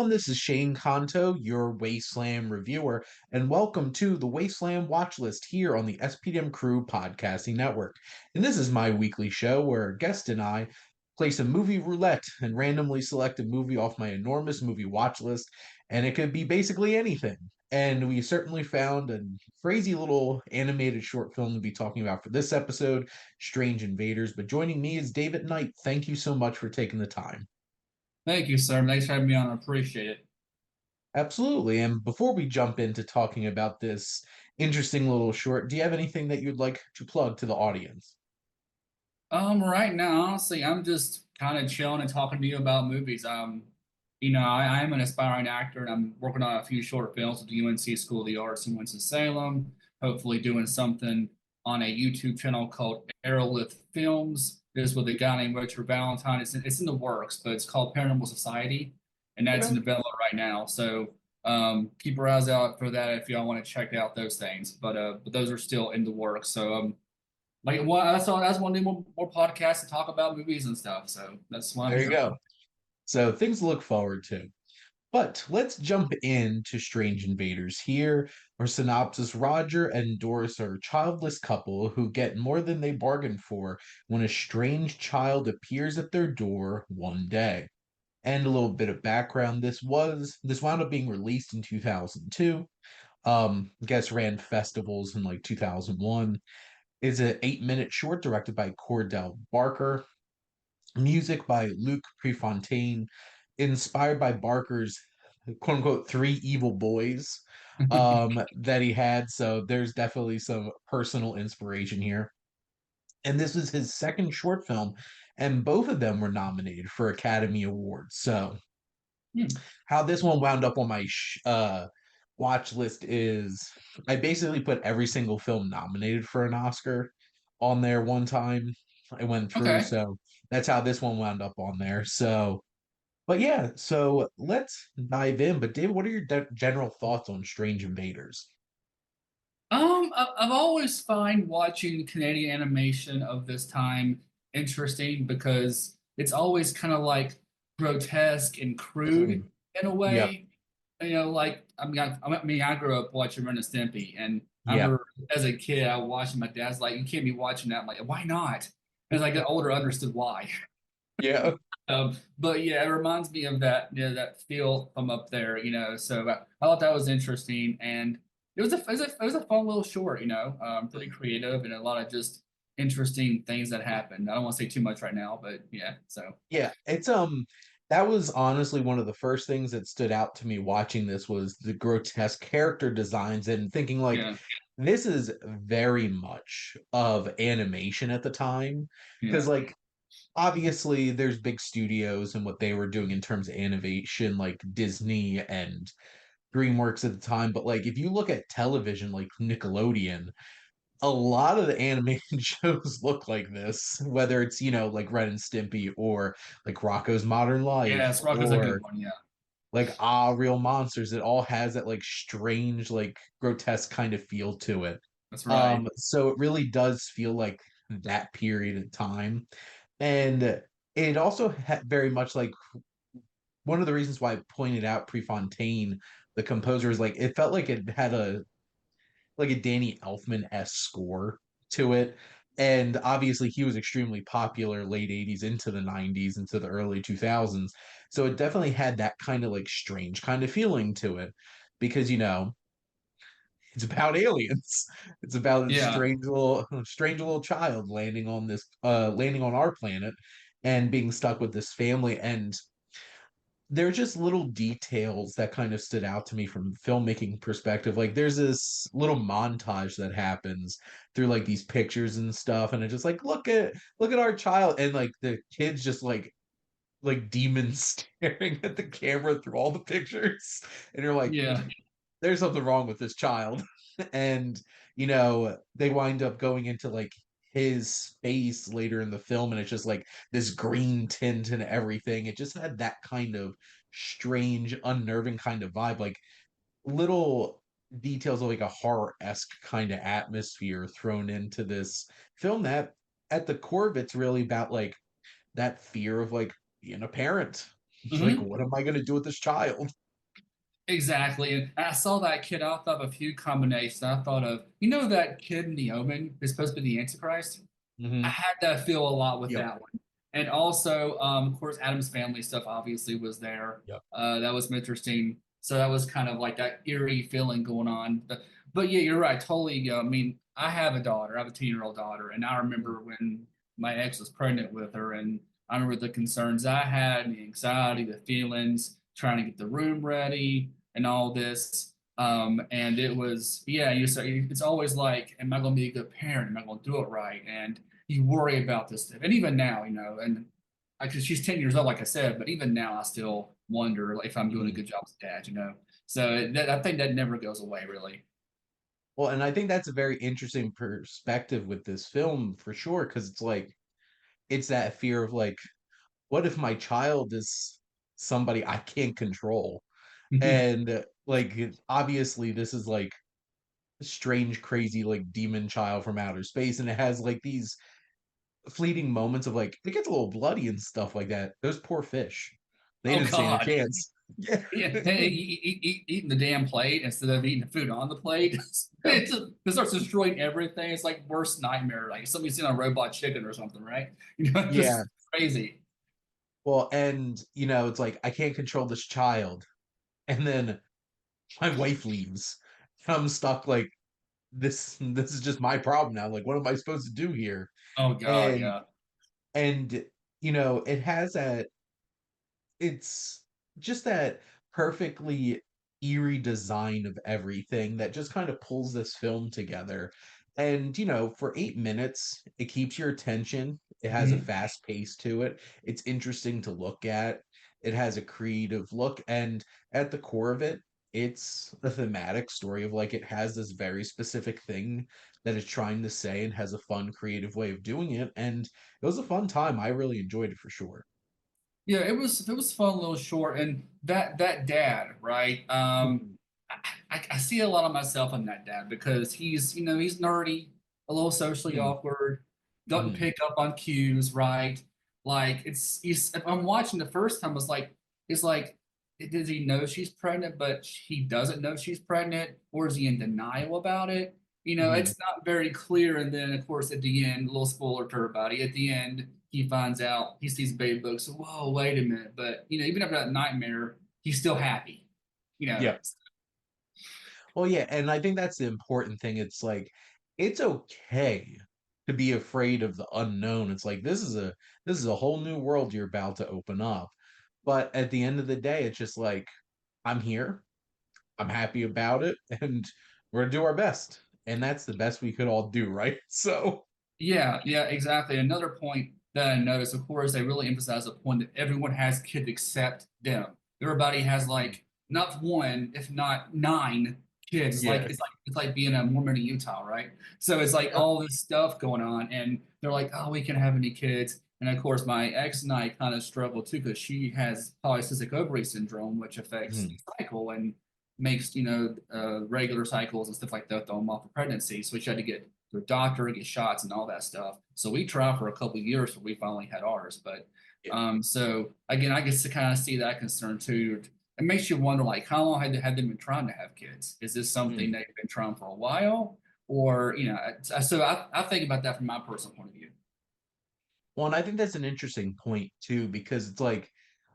everyone, this is Shane Conto, your Wasteland reviewer, and welcome to the Wasteland Watchlist here on the SPDM Crew Podcasting Network. And this is my weekly show where a guest and I play some movie roulette and randomly select a movie off my enormous movie watch list, and it could be basically anything. And we certainly found a crazy little animated short film to be talking about for this episode, Strange Invaders. But joining me is David Knight. Thank you so much for taking the time. Thank you, sir. Thanks for having me on. I appreciate it. Absolutely. And before we jump into talking about this interesting little short, do you have anything that you'd like to plug to the audience? Right now, honestly, I'm just kind of chilling and talking to you about movies. I am an aspiring actor and I'm working on a few short films with the UNC School of the Arts in Winston-Salem. Hopefully, doing something on a YouTube channel called Aerolith Films. This is with a guy named Richard Valentine. It's in the works, but it's called Paranormal Society, and that's in Okay. development right now. So keep your eyes out for that if y'all want to check out those things. But those are still in the works. So like what that's one to do more podcasts and talk about movies and stuff. So that's what I'm There you here go. for. So things to look forward to. But let's jump into Strange Invaders here. Our synopsis: Roger and Doris are a childless couple who get more than they bargained for when a strange child appears at their door one day. And a little bit of background: this wound up being released in 2002. I guess ran festivals in like 2001. Is an 8-minute short directed by Cordell Barker. Music by Luc Prefontaine, inspired by Barker's quote unquote three evil boys that he had. So there's definitely some personal inspiration here. And this was his second short film, and both of them were nominated for Academy Awards. So Hmm. how this one wound up on my watch list is I basically put every single film nominated for an Oscar on there one time. I went through, Okay. so that's how this one wound up on there. So, but yeah, so let's dive in. But David, what are your general thoughts on Strange Invaders? I've always find watching Canadian animation of this time interesting because it's always kind of like grotesque and crude Mhm. in a Yep. way. Like I grew up watching Ren and Stimpy, and I Yep. remember as a kid I watching my dad's like, "You can't be watching that." I'm like, "Why not?" And as I got older, I understood why. Yeah. But yeah, it reminds me of that, that feel from up there, So I thought that was interesting, and it was a fun little short, pretty creative and a lot of just interesting things that happened. I don't want to say too much right now, but yeah. So Yeah, it's that was honestly one of the first things that stood out to me watching this was the grotesque character designs and thinking like yeah, this is very much of animation at the time because yeah, like obviously there's big studios and what they were doing in terms of animation like Disney and DreamWorks at the time, but like if you look at television like Nickelodeon, a lot of the animated shows look like this, whether it's, like Ren and Stimpy or like Rocco's Modern yeah. Life Srocco's a good or one. Yeah, like Ah Real Monsters. It all has that like strange, like grotesque kind of feel to it. that's right. So it really does feel like that period of time. And it also very much like one of the reasons why I pointed out Prefontaine, the composer, is like it felt like it had a Danny Elfman-esque score to it. And obviously he was extremely popular late 80s into the 90s into the early 2000s. So it definitely had that kind of like strange kind of feeling to it because it's about aliens. It's about a Yeah, strange little child landing on our planet and being stuck with this family. And they're just little details that kind of stood out to me from filmmaking perspective. Like there's this little montage that happens through like these pictures and stuff, and it's just like look at our child, and like the kids just like demons staring at the camera through all the pictures, and you're like, yeah, there's something wrong with this child. And they wind up going into like his face later in the film and it's just like this green tint and everything. It just had that kind of strange unnerving kind of vibe, like little details of like a horror-esque kind of atmosphere thrown into this film that at the core of it's really about like that fear of like being a parent He's like, Hmm. what am I going to do with this child? Exactly. And I saw that kid. I thought of a few combinations. I thought of, that kid in The Omen is supposed to be the Antichrist. I Hmm. had that feel a lot with Yep. that one. And also, of course, Adam's Family stuff obviously was there. Yep. That was interesting. So that was kind of like that eerie feeling going on. But yeah, you're right. Totally. I mean, I have a daughter. I have a 10-year-old daughter. And I remember when my ex was pregnant with her. And I remember the concerns I had, the anxiety, the feelings, trying to get the room ready and all this. And it was, yeah, it's always like, am I going to be a good parent? Am I going to do it right? And you worry about this stuff. And even now, and because she's 10 years old, like I said, but even now I still wonder if I'm doing a Mhm. good job as a dad. So I think that never goes away, really. Well, and I think that's a very interesting perspective with this film for sure, because it's like, it's that fear of like, what if my child is somebody I can't control? And like, obviously, this is like a strange, crazy, like demon child from outer space, and it has like these fleeting moments of like, it gets a little bloody and stuff like that. Those poor fish, they Oh didn't stand a God. chance. Yeah. Yeah, hey, eating the damn plate instead of eating the food on the plate. It starts destroying everything. It's like worst nightmare. Like somebody's seen a robot chicken or something, right? Yeah. Just crazy. Well, and it's like I can't control this child. And then my wife leaves. I'm stuck like this is just my problem now. Like, what am I supposed to do here? Oh God, And yeah. and it has that it's just that perfectly eerie design of everything that just kind of pulls this film together. And for 8 minutes, it keeps your attention. It has a Mhm. fast pace to it. It's interesting to look at. It has a creative look. And at the core of it, it's a thematic story of like it has this very specific thing that it's trying to say and has a fun, creative way of doing it. And it was a fun time. I really enjoyed it for sure. Yeah, it was fun, a little short, and that dad, right? I see a lot of myself in that dad because he's nerdy, a little socially Mhm. awkward, doesn't Mhm. pick up on cues, right? Like if I'm watching the first time, it's like, does he know she's pregnant, but he doesn't know she's pregnant, or is he in denial about it? Mhm. It's not very clear. And then, of course, at the end, a little spoiler to everybody, at the end, he finds out, he sees baby books. So, whoa, wait a minute. But, even after that nightmare, he's still happy. You know, Yep. Well, yeah, and I think that's the important thing. It's like it's okay to be afraid of the unknown. It's like this is a whole new world you're about to open up. But at the end of the day, it's just like I'm here. I'm happy about it, and we're gonna do our best. And that's the best we could all do, right? So, Yeah, yeah, exactly. Another point that I noticed, of course, they really emphasize the point that everyone has kids except them. Everybody has like not one, if not nine kids. It's like yeah. it's like it's like being a Mormon in Utah, right? So it's like Yep. all this stuff going on, and they're like, "Oh, we can't have any kids." And of course, my ex and I kind of struggle too because she has polycystic ovary syndrome, which affects the Mhm. cycle and makes regular cycles and stuff like that throw them off of pregnancy. So she had to get to a doctor, get shots, and all that stuff. So we tried for a couple of years before we finally had ours. But Yeah. so again, I guess to kind of see that concern too. It makes you wonder, like, how long had they been trying to have kids? Is this something Mhm. they've been trying for a while, or So I think about that from my personal point of view. Well, and I think that's an interesting point too, because it's like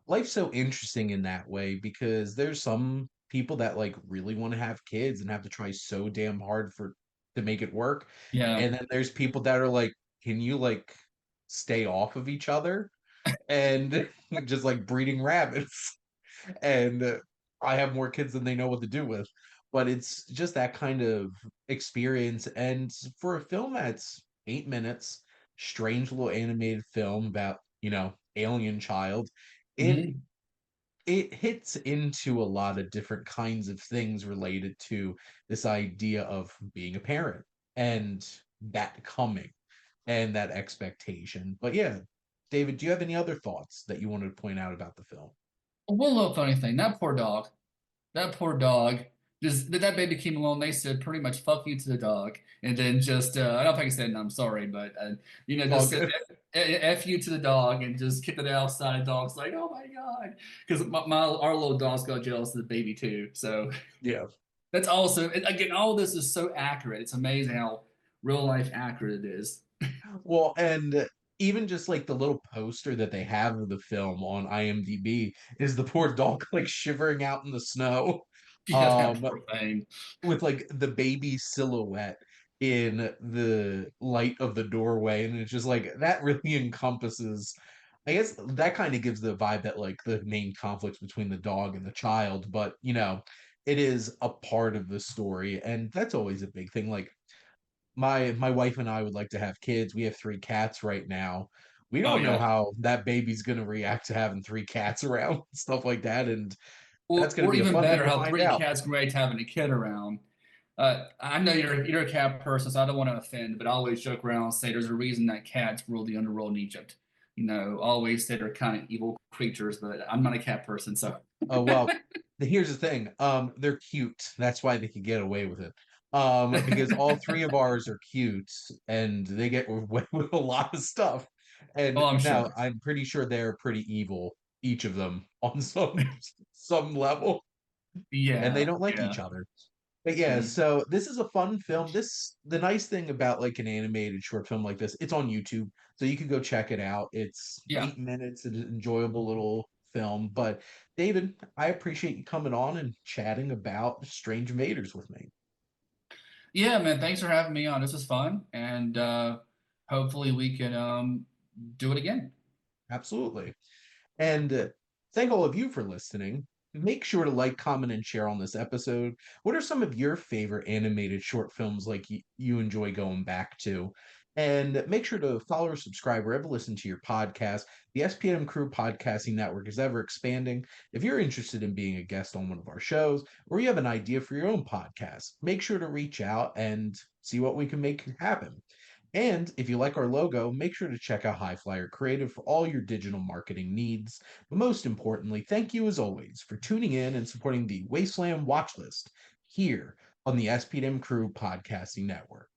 life's so interesting in that way because there's some people that like really want to have kids and have to try so damn hard for to make it work. Yeah. And then there's people that are like, can you like stay off of each other? And just like breeding rabbits. And I have more kids than they know what to do with. But it's just that kind of experience. And for a film that's 8 minutes, strange little animated film about, alien child, it Mhm. it hits into a lot of different kinds of things related to this idea of being a parent and that coming and that expectation. But yeah, David, do you have any other thoughts that you wanted to point out about the film? One little funny thing, that poor dog. That poor dog. Just that baby came along. They said pretty much "fuck you" to the dog, and then just I don't think I said "no, I'm sorry," but It's all just said good. F you to the dog and just kicked it outside. The dog's like, oh my God. Because our little dogs got jealous of the baby too. So Yeah. that's also, again, all this is so accurate. It's amazing how real life accurate it is. Well, and even just like the little poster that they have of the film on IMDb is the poor dog like shivering out in the snow. Yeah, that Um, poor thing. with like the baby silhouette in the light of the doorway, and it's just like that really encompasses, I guess that kind of gives the vibe that like the main conflicts between the dog and the child, but it is a part of the story, and that's always a big thing. Like my wife and I would like to have kids. We have three cats right now. We Oh don't know yeah. how that baby's going to react to having three cats around, stuff like that, and that's going to Or be a even fun thing better, to how find three out. cats can relate to having a kid around. I know you're a cat person, so I don't want to offend, but I always joke around and say there's a reason that cats rule the underworld in Egypt. Always say they're kind of evil creatures, but I'm not a cat person, so Oh well, here's the thing. They're cute. That's why they could get away with it. Because all three of ours are cute, and they get away with a lot of stuff. oh, And I'm now sure. I'm pretty sure they're pretty evil, each of them, on some level, and they Yeah, don't like each yeah. other. But yeah, Mm. so this is a fun film. The nice thing about like an animated short film like this, it's on YouTube, so you can go check it out. It's Yeah. 8 minutes, an enjoyable little film. But David, I appreciate you coming on and chatting about Strange Invaders with me. Yeah, man, thanks for having me on. This was fun, and hopefully we can do it again. Absolutely. And thank all of you for listening. Make sure to like, comment, and share on this episode. What are some of your favorite animated short films like you enjoy going back to? And make sure to follow or subscribe wherever you listen to your podcast. The SPM Crew Podcasting Network is ever expanding. If you're interested in being a guest on one of our shows, or you have an idea for your own podcast, make sure to reach out and see what we can make happen. And if you like our logo, make sure to check out HiFlyer Creative for all your digital marketing needs. But most importantly, thank you as always for tuning in and supporting the Wasteland Watchlist here on the SPM Crew Podcasting Network.